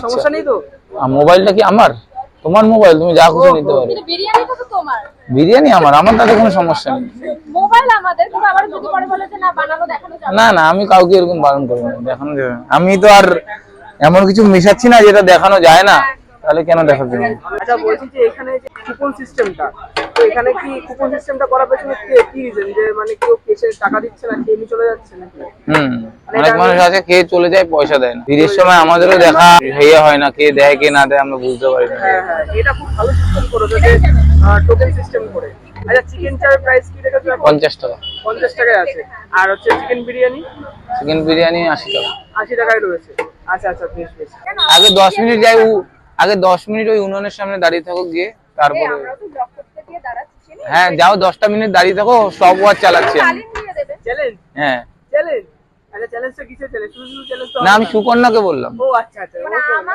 সমস্যা নেই তো? মোবাইলটা কি আমার? তোমার মোবাইল, তুমি যা খুশি নিতে পারো। বিরিয়ানিটা তো তোমার। বিরিয়ানি আমার তাতে কোনো সমস্যা নেই। মোবাইল আমাদের, কিন্তু আবার যদি পরে বলে যে না বানানো দেখানো যাবে না না, আমি কাউকে এরকম বারণ করি না, দেখানো যাবে। আমি তো আর এমন কিছু মেশাচ্ছি না যেটা দেখানো যায় না, তাহলে কেন দেখাতে হবে? আচ্ছা, বলছি যে এখানে যে কুপন সিস্টেমটা, তো এখানে কি কুপন সিস্টেমটা করার পেছনে কি রিজন, যে মানে কেউ কেসে টাকা দিচ্ছে না, কেমনি চলে যাচ্ছে নাকি? অনেক মানুষ আছে খেয়ে চলে যায়, পয়সা দেয় না। বিয়ের সময় আমাদেরও দেখা ইয়ে হয় না, কে দেয় কে না দেয় আমরা বুঝতে পারি না। হ্যাঁ হ্যাঁ, এটা খুব ভালো সিস্টেম করেছে যে টোকেন সিস্টেম করে। আচ্ছা, চিকেন চার প্রাইস কি রেখেছো? 50 টাকা। 50 টাকায় আছে। আর হচ্ছে চিকেন বিরিয়ানি? চিকেন বিরিয়ানি 80 টাকা। 80 টাকায় রয়েছে। আচ্ছা আচ্ছা, বেশ বেশ। আগে 10 মিনিট যাই, আগে 10 মিনিট ওই উনুনের সামনে দাঁড়িয়ে থাকো, গিয়ে তারপরে আমরা তো ব্লক করতে গিয়ে দাঁড়াচ্ছি না। হ্যাঁ যাও, 10টা মিনিট দাঁড়িয়ে থাকো, সব ওয়াচ চালাচ্ছি আমি। তালিম দিয়ে দেবে। চ্যালেঞ্জ? হ্যাঁ। চ্যালেঞ্জ? আচ্ছা, চ্যালেঞ্জটা কিসের চ্যালেঞ্জ? শুধু চ্যালেঞ্জ তো না, আমি সুকন্যাকে বললাম। ও আচ্ছা আচ্ছা। মানে